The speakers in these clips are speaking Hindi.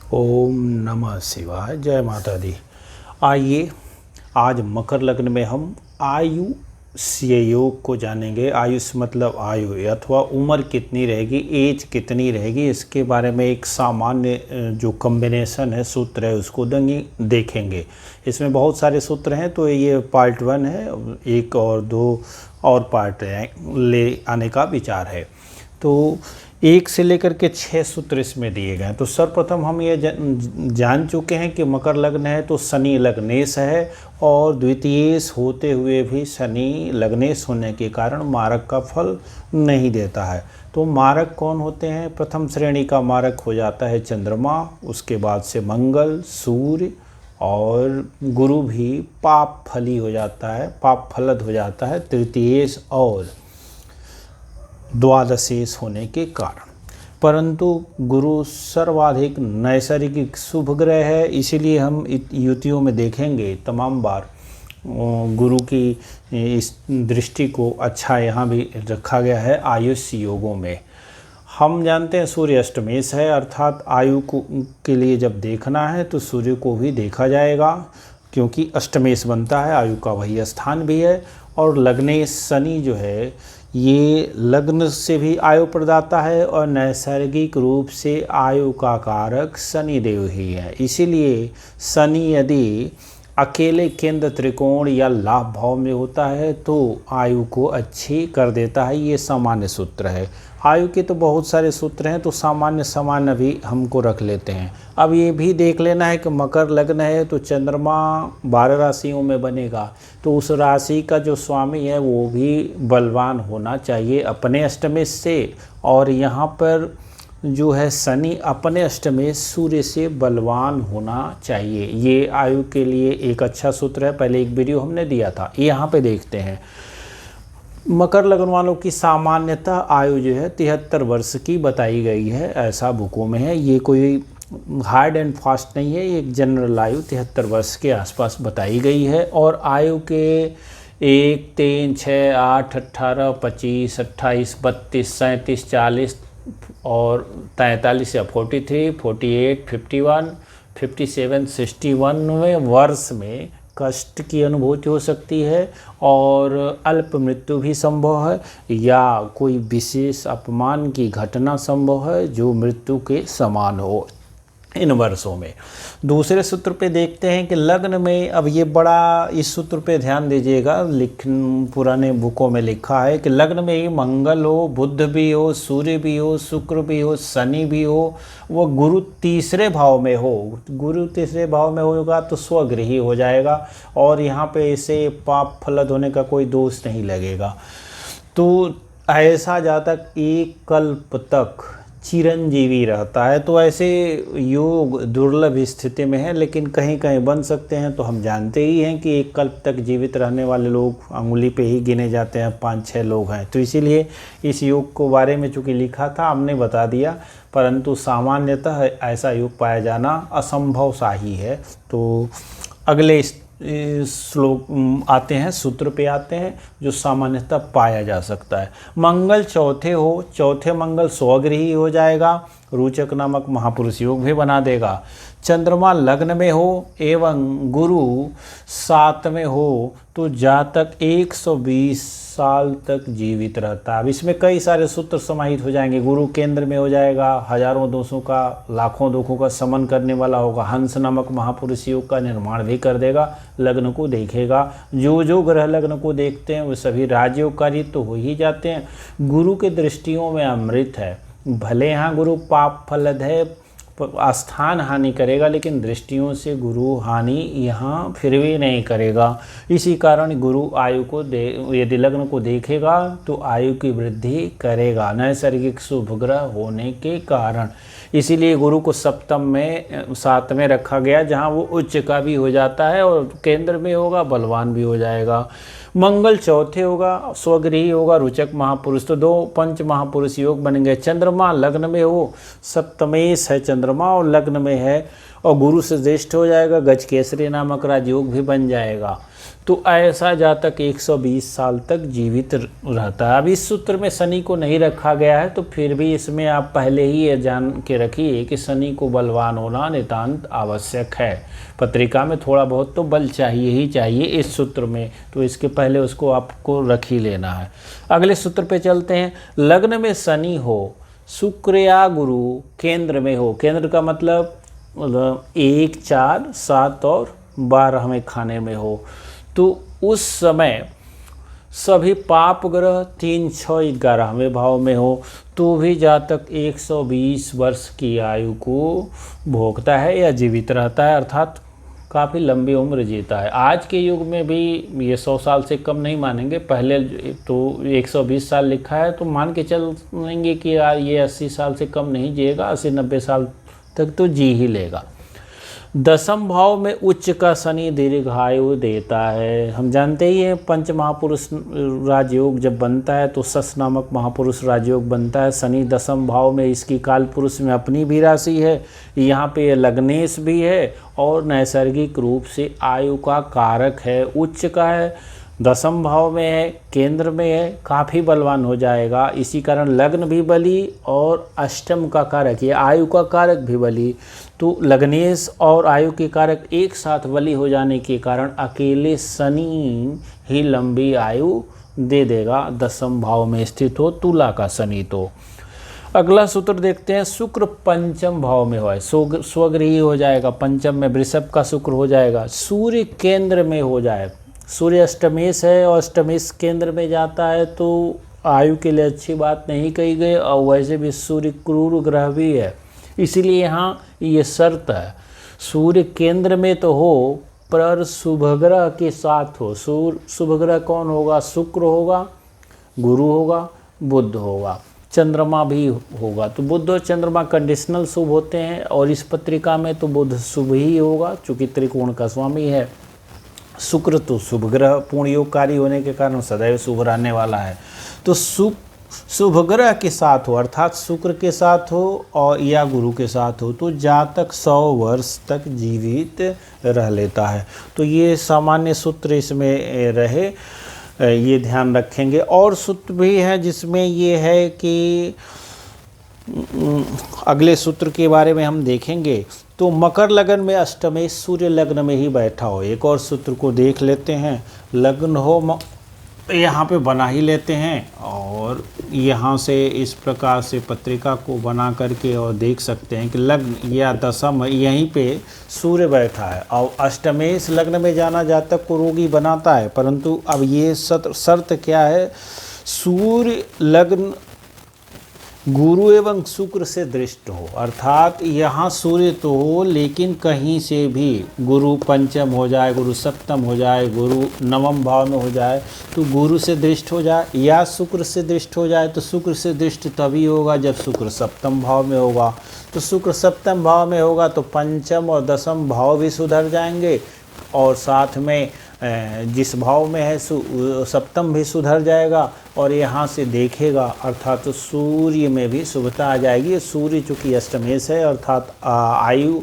ओम नमः शिवाय। जय माता दी। आइए आज मकर लग्न में हम आयुष्य योग को जानेंगे। आयुष मतलब आयु अथवा उम्र कितनी रहेगी, एज कितनी रहेगी, इसके बारे में एक सामान्य जो कॉम्बिनेशन है, सूत्र है, उसको देखेंगे। इसमें बहुत सारे सूत्र हैं, तो ये पार्ट 1 है। एक और 2 और पार्ट ले आने का विचार है। तो 1 से लेकर के 6 सूत्र इसमें दिए गए हैं। तो सर्वप्रथम हम ये जान चुके हैं कि मकर लग्न है तो शनि लग्नेश है, और द्वितीयेश होते हुए भी शनि लग्नेश होने के कारण मारक का फल नहीं देता है। तो मारक कौन होते हैं? प्रथम श्रेणी का मारक हो जाता है चंद्रमा, उसके बाद से मंगल, सूर्य और गुरु भी पाप फली हो जाता है, पाप फलद हो जाता है तृतीयेश और द्वादशेश होने के कारण। परंतु गुरु सर्वाधिक नैसर्गिक शुभ ग्रह है, इसीलिए हम युतियों में देखेंगे तमाम बार गुरु की इस दृष्टि को अच्छा यहाँ भी रखा गया है। आयुष योगों में हम जानते हैं सूर्य अष्टमेश है, अर्थात आयु को के लिए जब देखना है तो सूर्य को भी देखा जाएगा, क्योंकि अष्टमेश बनता है, आयु का वही स्थान भी है। और लग्नेश शनि जो है ये लग्न से भी आयु प्रदाता है, और नैसर्गिक रूप से आयु का कारक शनि देव ही है। इसीलिए शनि यदि अकेले केंद्र त्रिकोण या लाभ भाव में होता है तो आयु को अच्छी कर देता है। ये सामान्य सूत्र है। आयु के तो बहुत सारे सूत्र हैं, तो सामान्य भी हमको रख लेते हैं। अब ये भी देख लेना है कि मकर लग्न है तो चंद्रमा 12 राशियों में बनेगा, तो उस राशि का जो स्वामी है वो भी बलवान होना चाहिए अपने अष्टमेश से। और यहाँ पर जो है शनि अपने अष्टमेश सूर्य से बलवान होना चाहिए। ये आयु के लिए एक अच्छा सूत्र है, पहले एक वीडियो हमने दिया था। यहाँ पे देखते हैं मकर लग्न वालों की सामान्यतः आयु जो है 73 वर्ष की बताई गई है, ऐसा बुकों में है। ये कोई हार्ड एंड फास्ट नहीं है, ये एक जनरल आयु 73 वर्ष के आसपास बताई गई है। और आयु के 1, 3, 6, 8, 18, 25, 28, 32, 37, 40 और 43 या 43, 48, 51, 57, 61वें वर्ष में कष्ट की अनुभूति हो सकती है, और अल्प मृत्यु भी संभव है, या कोई विशेष अपमान की घटना संभव है जो मृत्यु के समान हो इन वर्षों में। दूसरे सूत्र पे देखते हैं कि लग्न में, अब ये बड़ा इस सूत्र पे ध्यान दीजिएगा, पुराने बुकों में लिखा है कि लग्न में ही मंगल हो, बुध भी हो, सूर्य भी हो, शुक्र भी हो, शनि भी हो, वो गुरु तीसरे भाव में हो। गुरु तीसरे भाव में होगा तो स्वगृही हो जाएगा, और यहाँ पे इसे पाप फलद होने का कोई दोष नहीं लगेगा। तो ऐसा जातक एक कल्प तक चिरंजीवी रहता है। तो ऐसे योग दुर्लभ स्थिति में है, लेकिन कहीं कहीं बन सकते हैं। तो हम जानते ही हैं कि एक कल्प तक जीवित रहने वाले लोग अंगुली पे ही गिने जाते हैं, 5-6 लोग हैं। तो इसीलिए इस योग को बारे में चूँकि लिखा था हमने बता दिया, परंतु सामान्यतः ऐसा योग पाया जाना असंभव सा ही है। तो अगले श्लोक आते हैं, सूत्र पे आते हैं जो सामान्यतः पाया जा सकता है। मंगल चौथे हो, चौथे मंगल स्वगृही हो जाएगा, रोचक नामक महापुरुष योग भी बना देगा। चंद्रमा लग्न में हो एवं गुरु 7 में हो तो जातक 120 साल तक जीवित रहता है। अब इसमें कई सारे सूत्र समाहित हो जाएंगे। गुरु केंद्र में हो जाएगा, हजारों दोषों का, लाखों दुखों का समन करने वाला होगा। हंस नामक महापुरुष योग का निर्माण भी कर देगा, लग्न को देखेगा। जो ग्रह लग्न को देखते हैं वो सभी राजयोगकारी तो हो ही जाते हैं। गुरु के दृष्टियों में अमृत है, भले यहाँ गुरु पाप फलद है, स्थान हानि करेगा, लेकिन दृष्टियों से गुरु हानि यहाँ फिर भी नहीं करेगा। इसी कारण गुरु आयु को यदि लग्न को देखेगा तो आयु की वृद्धि करेगा, नैसर्गिक शुभ ग्रह होने के कारण। इसीलिए गुरु को सप्तम में 7 में रखा गया, जहाँ वो उच्च का भी हो जाता है और केंद्र में होगा, बलवान भी हो जाएगा। मंगल चौथे होगा, स्वगृही होगा, रोचक महापुरुष, तो 2 पंच महापुरुष योग बन गए। चंद्रमा लग्न में हो, सप्तमेश है चंद्रमा और लग्न में है, और गुरु से ज्येष्ठ हो जाएगा, गजकेसरी नामक राजयोग भी बन जाएगा। तो ऐसा जातक 120 साल तक जीवित रहता है। अब इस सूत्र में शनि को नहीं रखा गया है, तो फिर भी इसमें आप पहले ही ये जान के रखिए कि शनि को बलवान होना नितांत आवश्यक है। पत्रिका में थोड़ा बहुत तो बल चाहिए ही चाहिए इस सूत्र में, तो इसके पहले उसको आपको रख ही लेना है। अगले सूत्र पे चलते हैं। लग्न में शनि हो, शुक्र या गुरु केंद्र में हो, केंद्र का मतलब 1, 4, 7 और 12 में खाने में हो, तो उस समय सभी पाप ग्रह 3, 6, 11वें भाव में हो, तो भी जातक 120 वर्ष की आयु को भोगता है या जीवित रहता है, अर्थात काफ़ी लंबी उम्र जीता है। आज के युग में भी ये 100 साल से कम नहीं मानेंगे, पहले तो 120 साल लिखा है तो मान के चलेंगे कि यार ये 80 साल से कम नहीं जिएगा, 80-90 साल तक तो जी ही लेगा। 10वें भाव में उच्च का शनि दीर्घायु देता है। हम जानते ही हैं पंच महापुरुष राजयोग जब बनता है तो सस नामक महापुरुष राजयोग बनता है। शनि 10वें भाव में, इसकी काल पुरुष में अपनी भी राशि है, यहाँ पे लग्नेश भी है और नैसर्गिक रूप से आयु का कारक है, उच्च का है, 10वें भाव में है, केंद्र में है, काफ़ी बलवान हो जाएगा। इसी कारण लग्न भी बली और अष्टम का कारक, ये आयु का कारक भी बली, तो लग्नेश और आयु के कारक एक साथ बली हो जाने के कारण अकेले शनि ही लंबी आयु दे देगा। 10वें भाव में स्थित हो तुला का शनि। तो अगला सूत्र देखते हैं। शुक्र 5वें भाव में हो, स्वगृही हो जाएगा, 5वें में वृषभ का शुक्र हो जाएगा, सूर्य केंद्र में हो जाए, सूर्य अष्टमेश है और अष्टमेश केंद्र में जाता है तो आयु के लिए अच्छी बात नहीं कही गई, और वैसे भी सूर्य क्रूर ग्रह भी है, इसीलिए यहाँ ये शर्त है सूर्य केंद्र में तो हो पर शुभग्रह के साथ हो। शुभग्रह कौन होगा? शुक्र होगा, गुरु होगा, बुध होगा, चंद्रमा भी होगा। तो बुध और चंद्रमा कंडीशनल शुभ होते हैं और इस पत्रिका में तो बुध शुभ ही होगा चूँकि त्रिकोण का स्वामी है। शुक्र तो शुभ ग्रह पूर्ण योगकारी होने के कारण सदैव शुभ रहने वाला है। तो शुभ ग्रह के साथ हो, अर्थात शुक्र के साथ हो और या गुरु के साथ हो, तो जातक 100 वर्ष तक जीवित रह लेता है। तो ये सामान्य सूत्र इसमें रहे, ये ध्यान रखेंगे। और सूत्र भी है जिसमें ये है कि अगले सूत्र के बारे में हम देखेंगे। तो मकर लगन में अष्टमेश सूर्य लग्न में ही बैठा हो। एक और सूत्र को देख लेते हैं। लग्न हो यहाँ पे बना ही लेते हैं और यहाँ से इस प्रकार से पत्रिका को बना करके और देख सकते हैं कि लग्न या दशम यहीं पे सूर्य बैठा है और अष्टमेश लग्न में जाना जातक को रोगी बनाता है। परंतु अब ये शर्त क्या है? सूर्य लग्न गुरु एवं शुक्र से दृष्ट हो, अर्थात यहाँ सूर्य तो हो लेकिन कहीं से भी गुरु 5म हो जाए, गुरु 7म हो जाए, गुरु 9वें भाव में हो जाए तो गुरु से दृष्ट हो जाए, या शुक्र से दृष्ट हो जाए तो शुक्र से दृष्ट तभी होगा जब शुक्र 7म भाव में होगा। तो शुक्र 7म भाव में होगा तो 5म और 10म भाव भी सुधर जाएंगे और साथ में जिस भाव में है 7म भी सुधर जाएगा और यहाँ से देखेगा अर्थात तो सूर्य में भी शुभता आ जाएगी। सूर्य चूँकि अष्टमेश है अर्थात आयु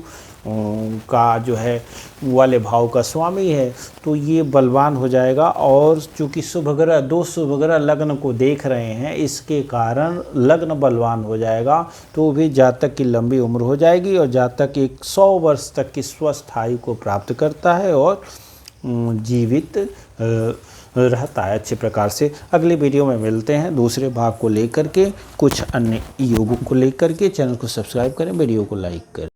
का जो है वाले भाव का स्वामी है तो ये बलवान हो जाएगा। और चूँकि शुभग्रह 2 शुभग्रह लग्न को देख रहे हैं इसके कारण लग्न बलवान हो जाएगा, तो भी जातक की लंबी उम्र हो जाएगी और जातक 100 वर्ष तक की स्वस्थ आयु को प्राप्त करता है और जीवित रहता है अच्छे प्रकार से। अगले वीडियो में मिलते हैं दूसरे भाग को लेकर के, कुछ अन्य योगों को लेकर के। चैनल को सब्सक्राइब करें, वीडियो को लाइक करें।